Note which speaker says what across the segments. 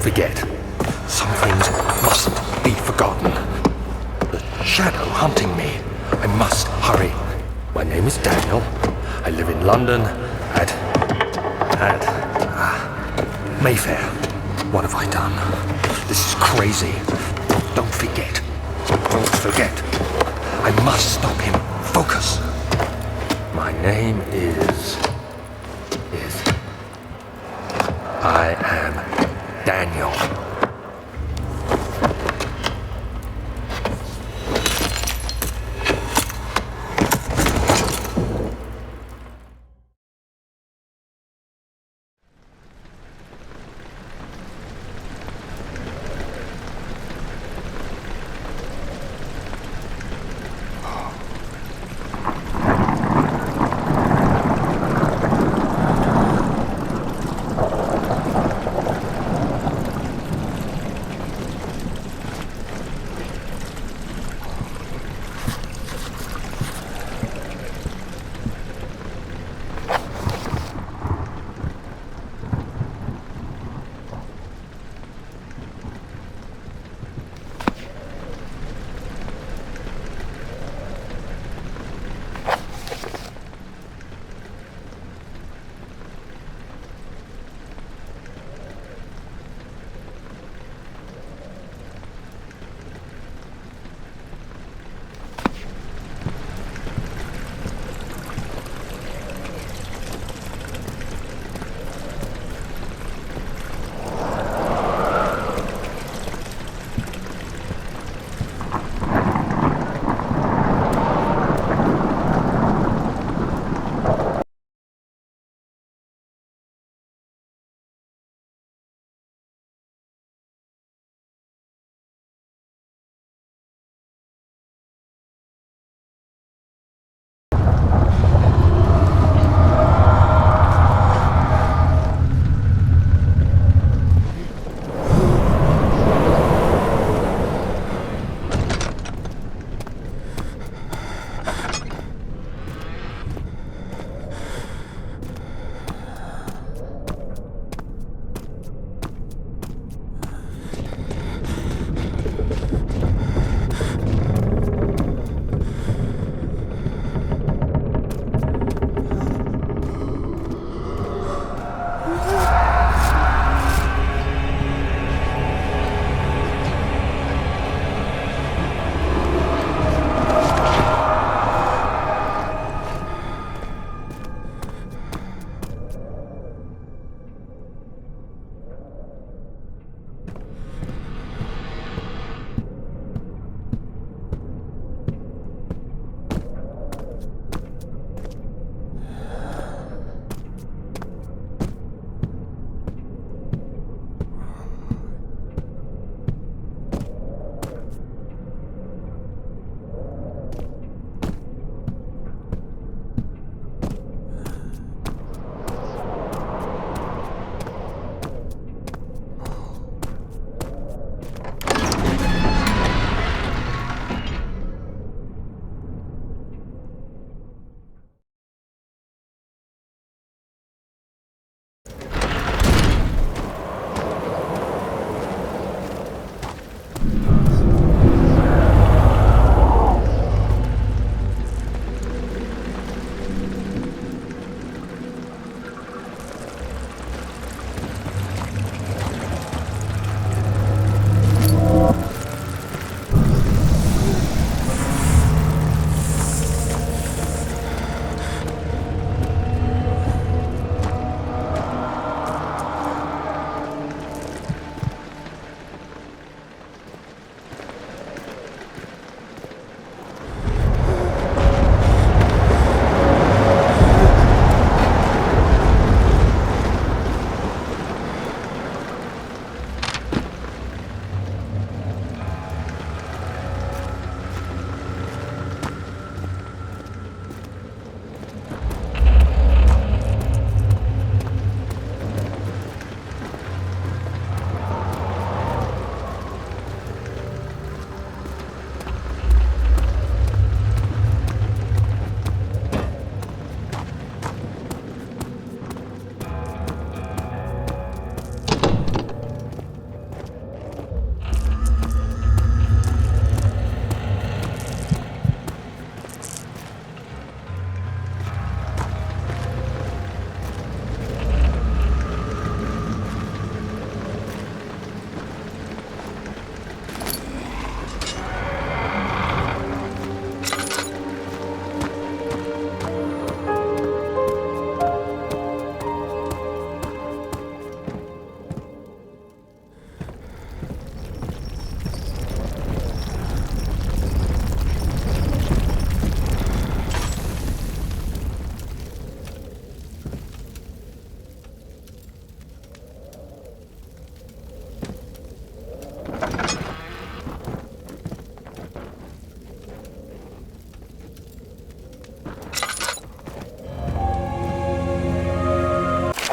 Speaker 1: forget. Some things mustn't be forgotten. The shadow hunting me. I must hurry. My name is Daniel. I live in London at Mayfair. What have I done? This is crazy. Don't forget. Don't forget. I must stop him. Focus. My name is... I am Daniel.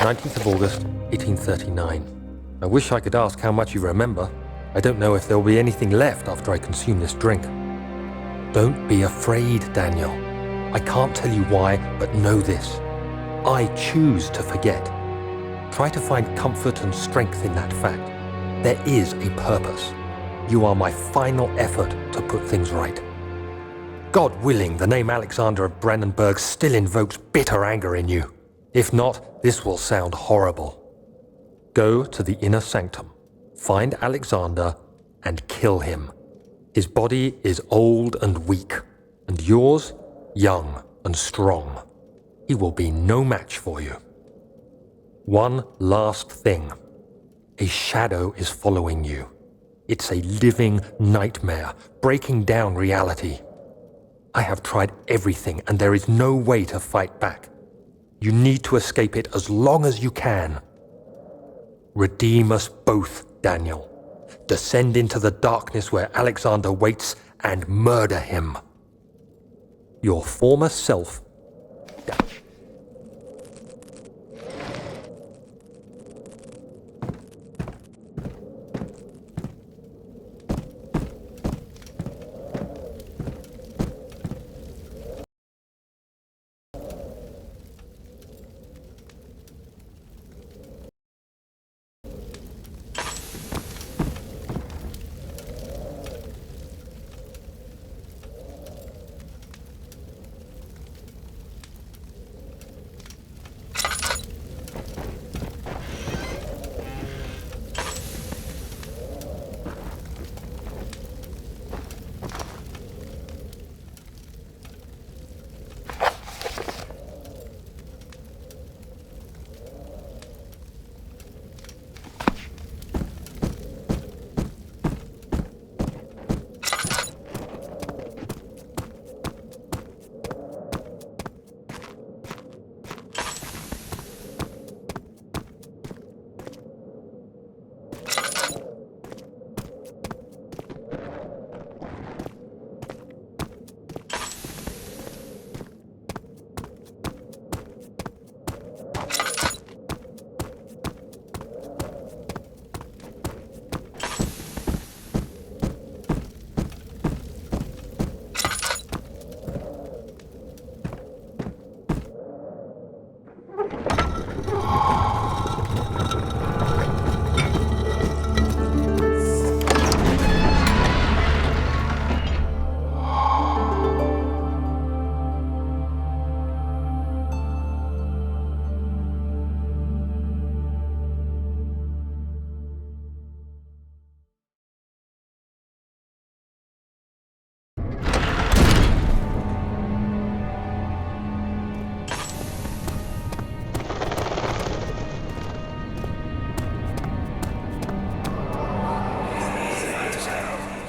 Speaker 2: 19th of August, 1839. I wish I could ask how much you remember. I don't know if there will be anything left after I consume this drink. Don't be afraid, Daniel. I can't tell you why, but know this. I choose to forget. Try to find comfort and strength in that fact. There is a purpose. You are my final effort to put things right. God willing, the name Alexander of Brandenburg still invokes bitter anger in you. If not, this will sound horrible. Go to the inner sanctum, find Alexander, and kill him. His body is old and weak, and yours, young and strong. He will be no match for you. One last thing. A shadow is following you. It's a living nightmare, breaking down reality. I have tried everything, and there is no way to fight back. You need to escape it as long as you can. Redeem us both, Daniel. Descend into the darkness where Alexander waits and murder him. Your former self...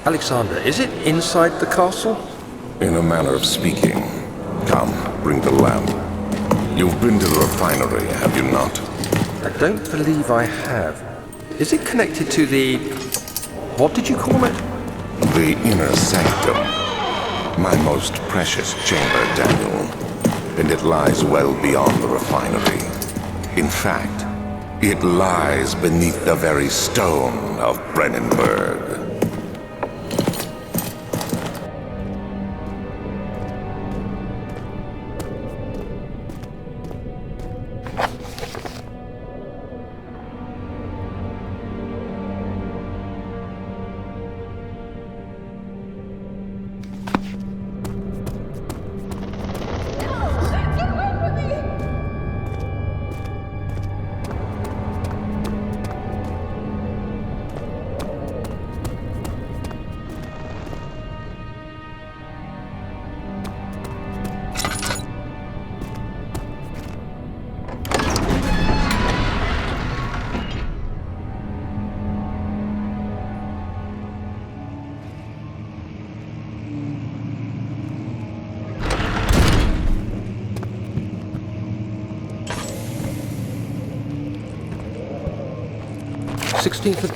Speaker 2: 'Alexander, is it inside the castle?'
Speaker 3: In a manner of speaking. Come, bring the lamp. You've been to the refinery, have you not?
Speaker 2: I don't believe I have. Is it connected to the... what did you call it?
Speaker 3: The inner sanctum. My most precious chamber, Daniel. And it lies well beyond the refinery. In fact, it lies beneath the very stone of Brandenburg.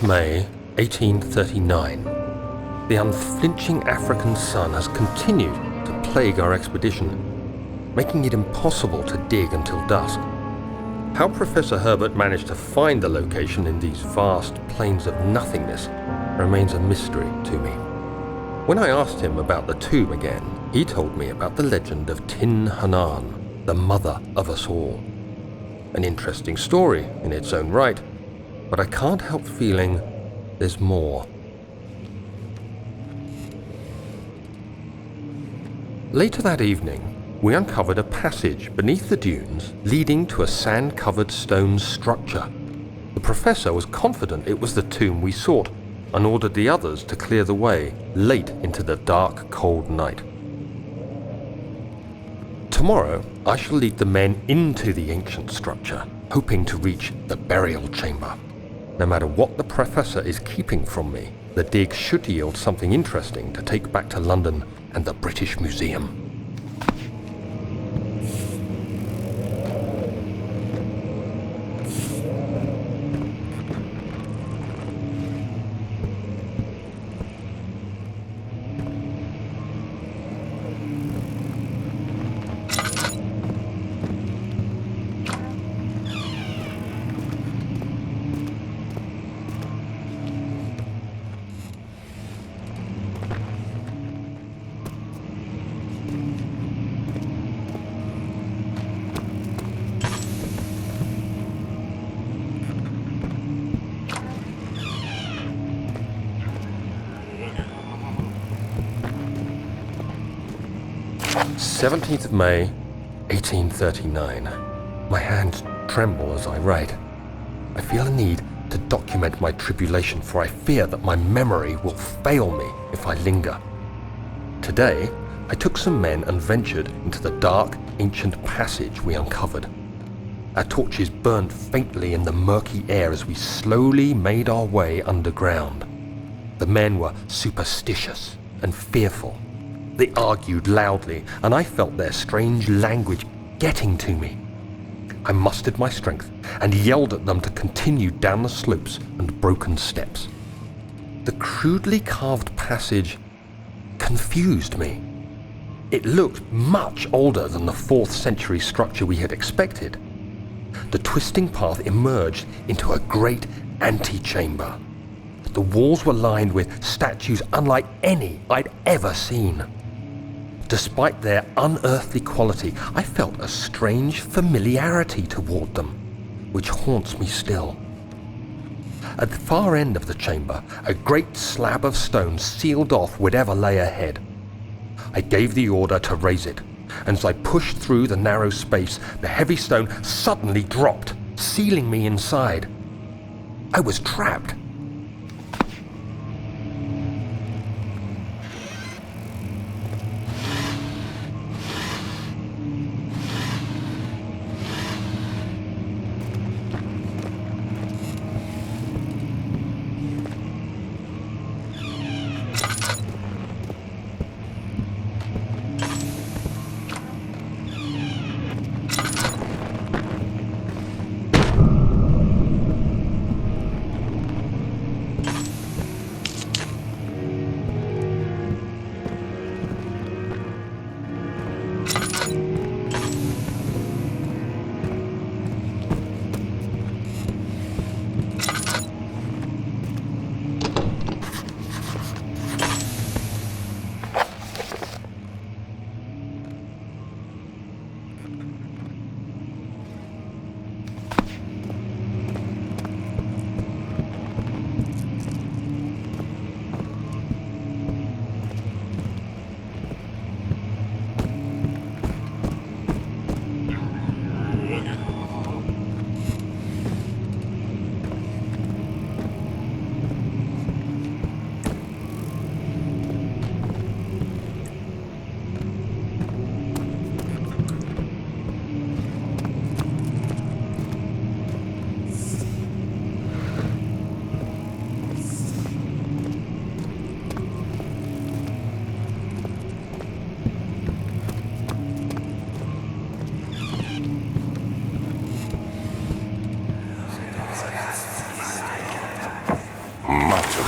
Speaker 2: May 1839. The unflinching African sun has continued to plague our expedition, making it impossible to dig until dusk. How Professor Herbert managed to find the location in these vast plains of nothingness remains a mystery to me. When I asked him about the tomb again, he told me about the legend of Tin Hanan, the mother of us all. An interesting story in its own right, but I can't help feeling there's more. Later that evening, we uncovered a passage beneath the dunes leading to a sand-covered stone structure. The professor was confident it was the tomb we sought and ordered the others to clear the way late into the dark, cold night. Tomorrow, I shall lead the men into the ancient structure, hoping to reach the burial chamber. No matter what the professor is keeping from me, the dig should yield something interesting to take back to London and the British Museum. "17th of May, 1839. My hands tremble as I write. I feel a need to document my tribulation, for I fear that my memory will fail me if I linger. Today, I took some men and ventured into the dark, ancient passage we uncovered. Our torches burned faintly in the murky air as we slowly made our way underground. The men were superstitious and fearful. They argued loudly, and I felt their strange language getting to me. I mustered my strength and yelled at them to continue down the slopes and broken steps. The crudely carved passage confused me. It looked much older than the 4th century structure we had expected. The twisting path emerged into a great antechamber. The walls were lined with statues unlike any I'd ever seen. Despite their unearthly quality, I felt a strange familiarity toward them, which haunts me still. At the far end of the chamber, a great slab of stone sealed off whatever lay ahead. I gave the order to raise it, and as I pushed through the narrow space, the heavy stone suddenly dropped, sealing me inside. I was trapped.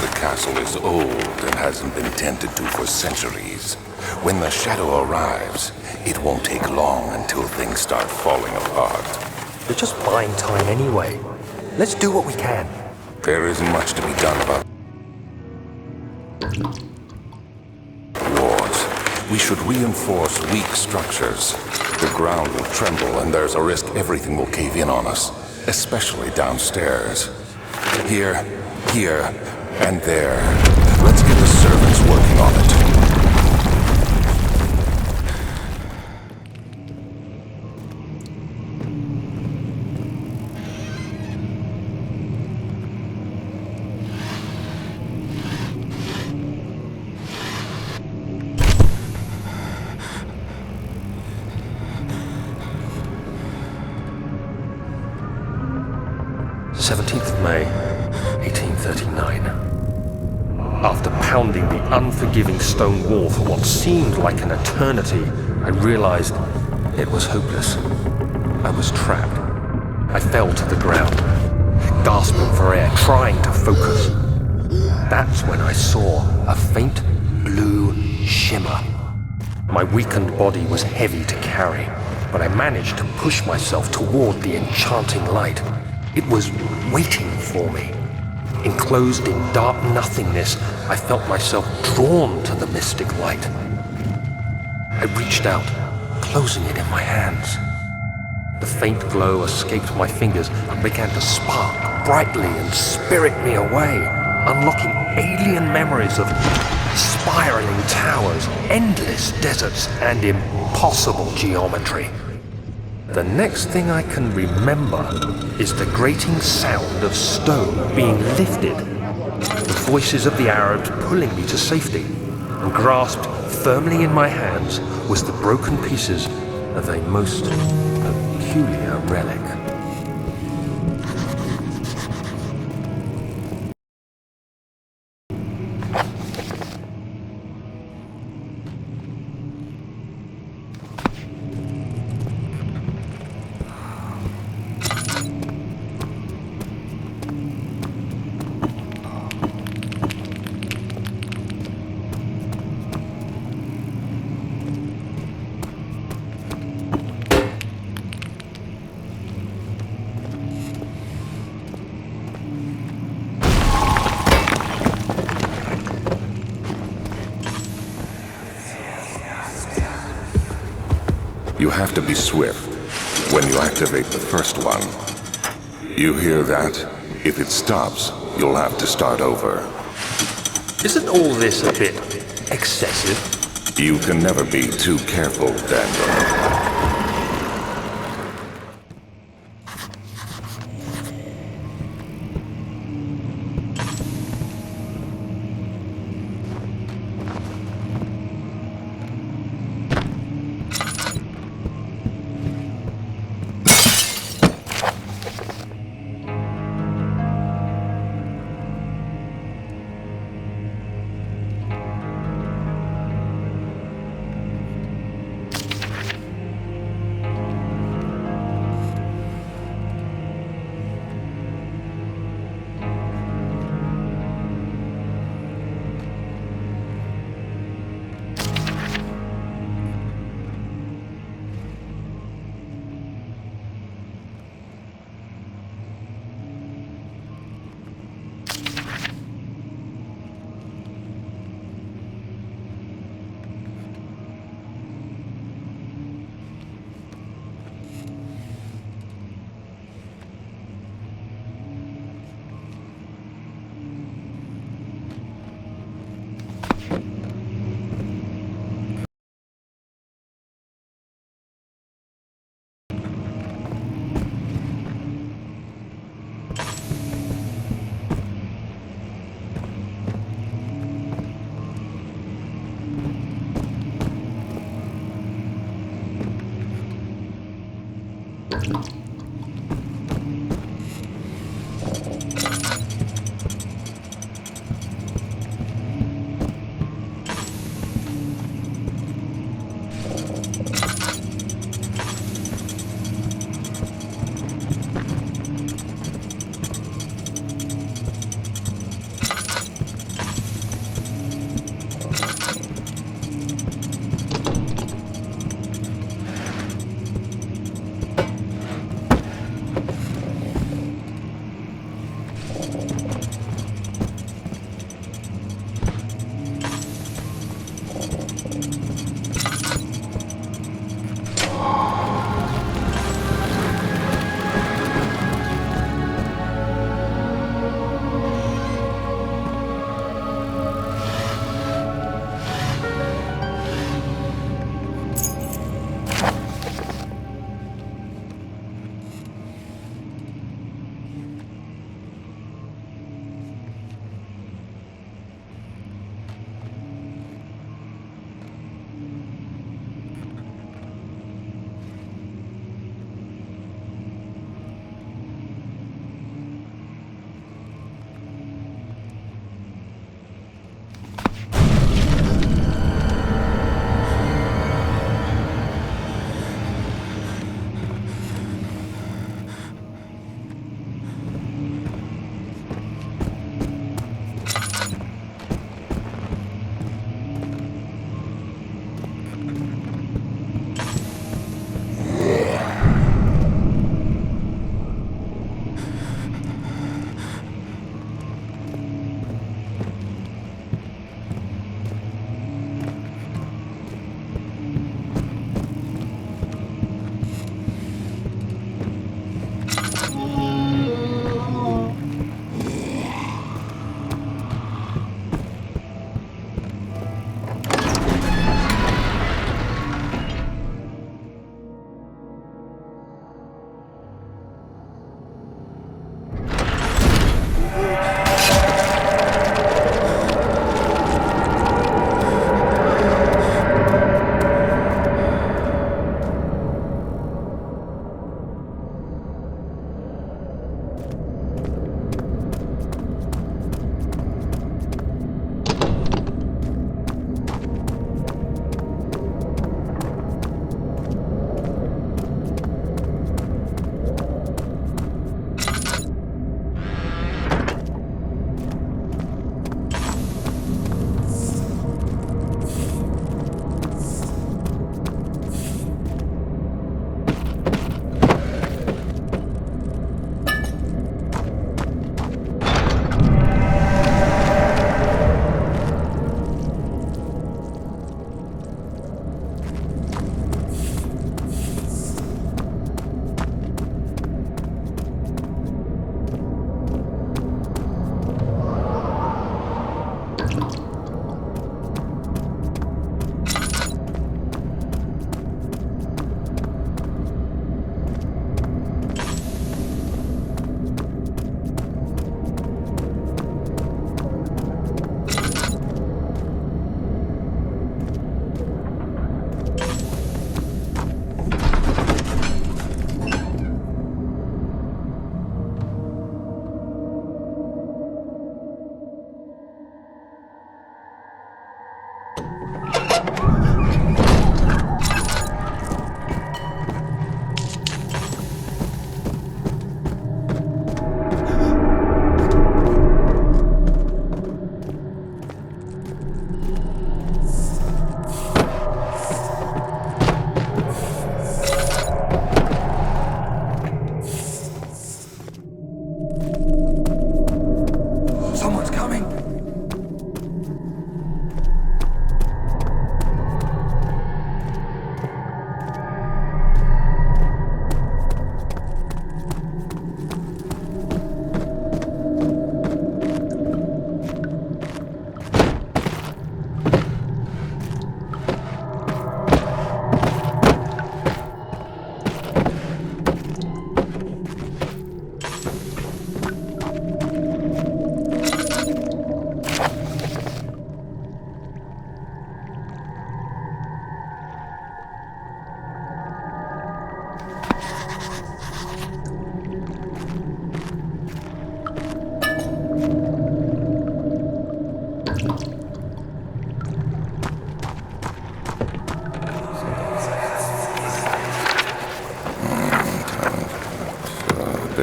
Speaker 3: The castle is old and hasn't been tended to for centuries. When the shadow arrives, it won't take long until things start falling apart.
Speaker 2: They're just buying time anyway. Let's do what we can.
Speaker 3: There isn't much to be done about wars. We should reinforce weak structures. The ground will tremble and there's a risk everything will cave in on us, especially downstairs. Here, and there. Let's get the servants working on it.
Speaker 2: 17th of May, 1839. After pounding the unforgiving stone wall for what seemed like an eternity, I realized it was hopeless. I was trapped. I fell to the ground, gasping for air, trying to focus. That's when I saw a faint blue shimmer. My weakened body was heavy to carry, but I managed to push myself toward the enchanting light. It was waiting for me. Enclosed in dark nothingness, I felt myself drawn to the mystic light. I reached out, closing it in my hands. The faint glow escaped my fingers and began to spark brightly and spirit me away, unlocking alien memories of spiraling towers, endless deserts, and impossible geometry. The next thing I can remember is the grating sound of stone being lifted, the voices of the Arabs pulling me to safety, and grasped firmly in my hands was the broken pieces of a most peculiar relic.
Speaker 3: You have to be swift when you activate the first one. You hear that? If it stops, you'll have to start over.
Speaker 2: Isn't all this a bit excessive?
Speaker 3: You can never be too careful, Daniel.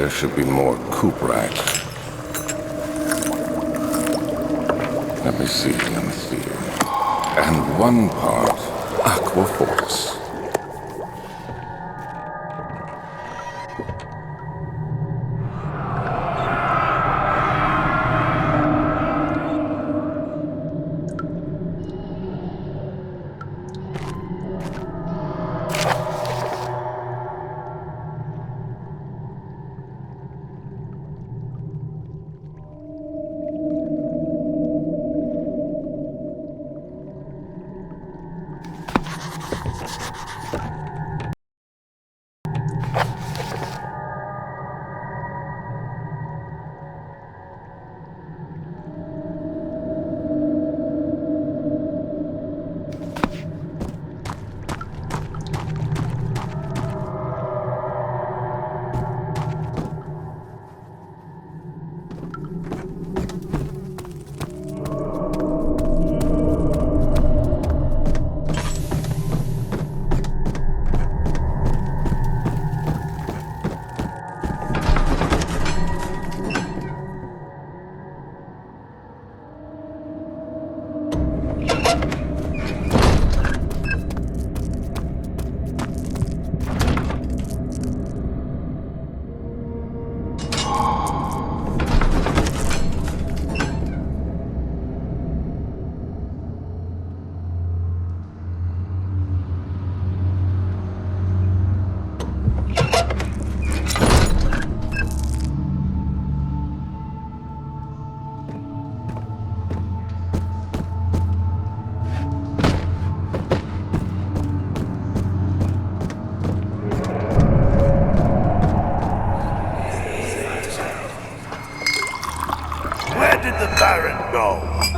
Speaker 3: There should be more coop racks. Let me see. And one part Aquaforce.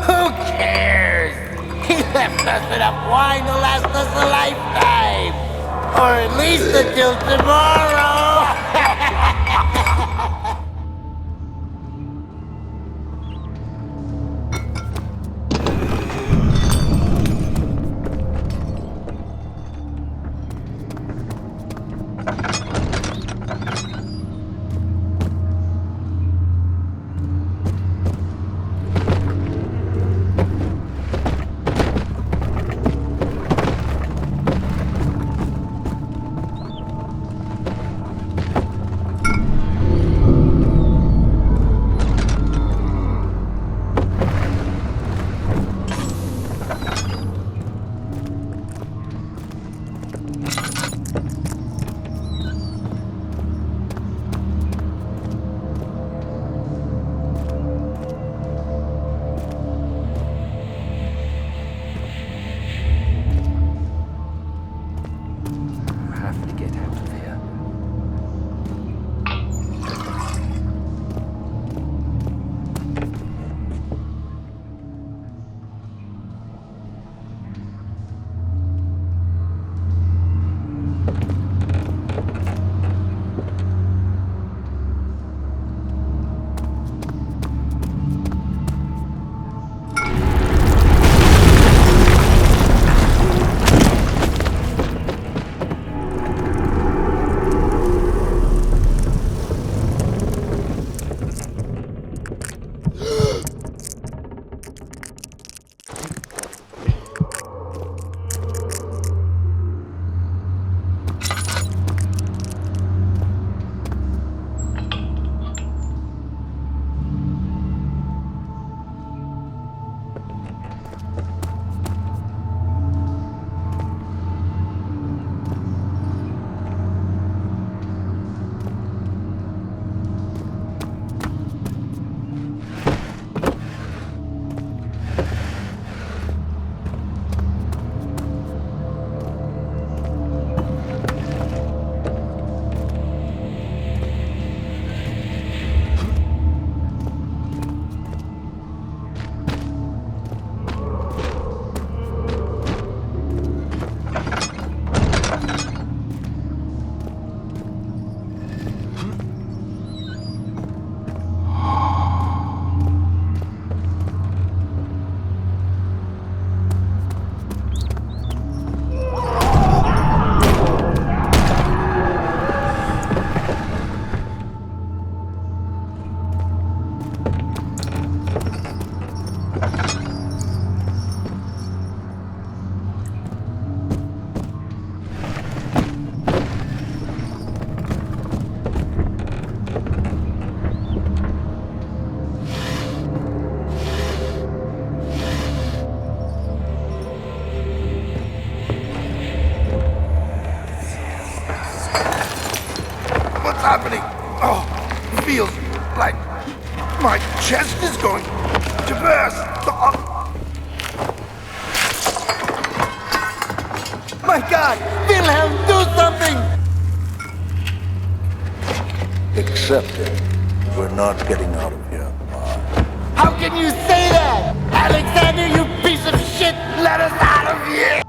Speaker 4: Who cares? He left us enough wine to last us a lifetime! Or at least until tomorrow!
Speaker 3: happening? Oh, it feels like my chest is going to burst.
Speaker 4: My God! Wilhelm, do something!
Speaker 5: Accept it. We're not getting out of here alive.
Speaker 4: How can you say that? Alexander, you piece of shit! Let us out of here!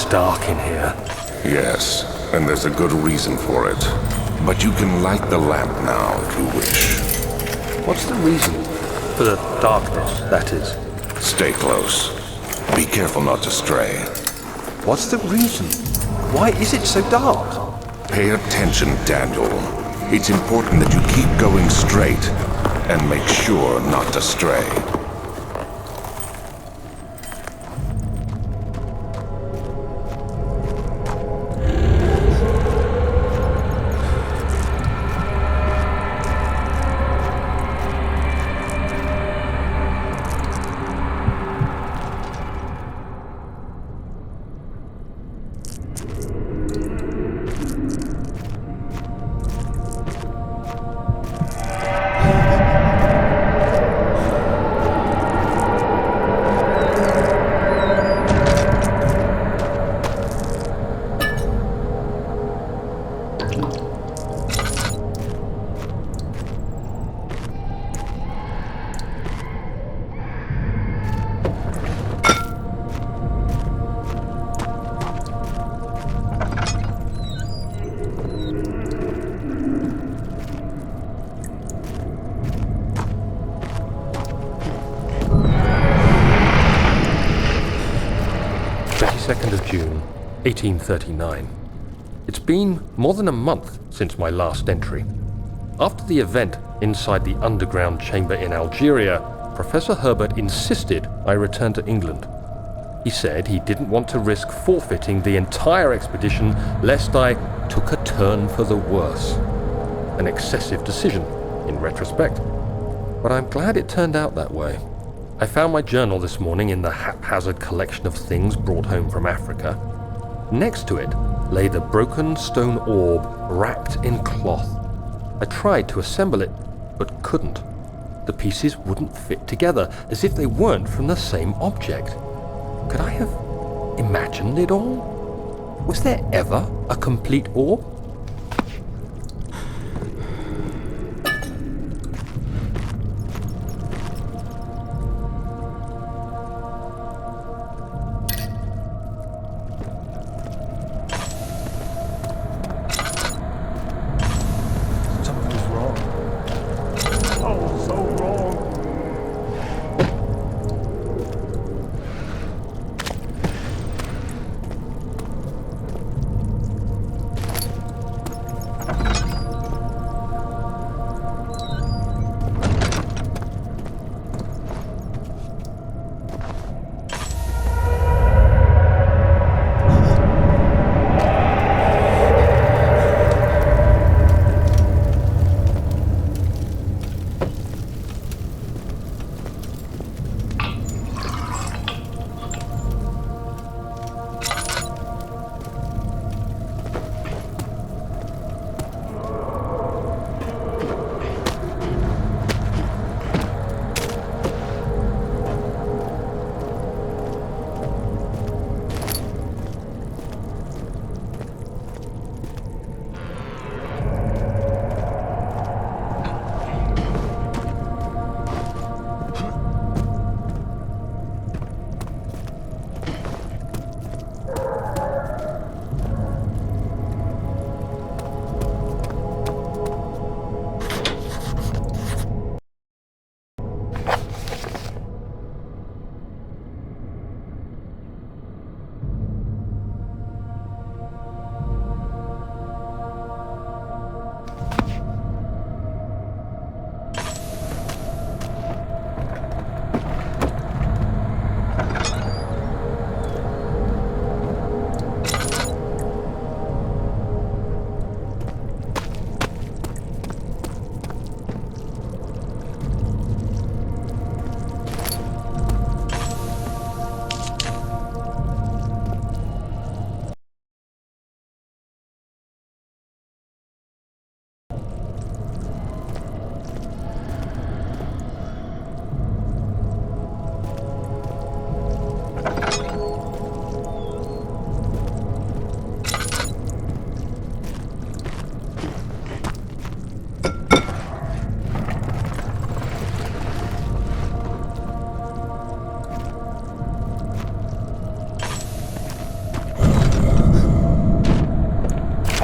Speaker 1: It's dark in here.
Speaker 3: Yes, and there's a good reason for it. But you can light the lamp now if you wish.
Speaker 1: What's the reason? For the darkness, that is.
Speaker 3: Stay close. Be careful not to stray.
Speaker 1: What's the reason? Why is it so dark?
Speaker 3: Pay attention, Daniel. It's important that you keep going straight and make sure not to stray.
Speaker 2: June 1839. It's been more than a month since my last entry. After the event inside the underground chamber in Algeria, Professor Herbert insisted I return to England. He said he didn't want to risk forfeiting the entire expedition lest I took a turn for the worse. An excessive decision, in retrospect. But I'm glad it turned out that way. I found my journal this morning in the haphazard collection of things brought home from Africa. Next to it lay the broken stone orb wrapped in cloth. I tried to assemble it, but couldn't. The pieces wouldn't fit together, as if they weren't from the same object. Could I have imagined it all? Was there ever a complete orb?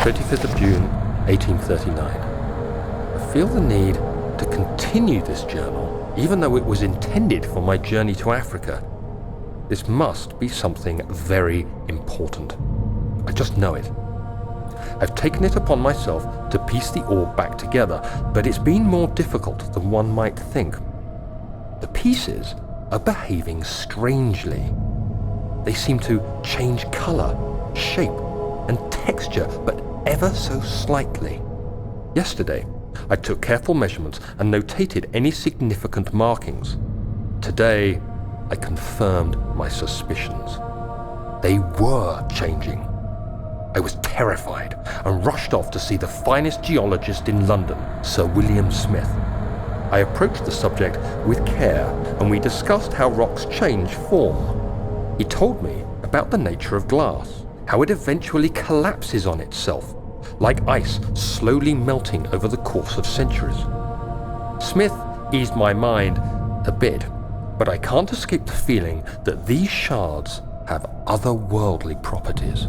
Speaker 2: 25th of June, 1839. I feel the need to continue this journal, even though it was intended for my journey to Africa. This must be something very important. I just know it. I've taken it upon myself to piece the orb back together, but it's been more difficult than one might think. The pieces are behaving strangely. They seem to change color, shape, and texture, but ever so slightly. Yesterday, I took careful measurements and notated any significant markings. Today, I confirmed my suspicions. They were changing. I was terrified and rushed off to see the finest geologist in London, Sir William Smith. I approached the subject with care and we discussed how rocks change form. He told me about the nature of glass, how it eventually collapses on itself, like ice slowly melting over the course of centuries. Smith eased my mind a bit, but I can't escape the feeling that these shards have otherworldly properties.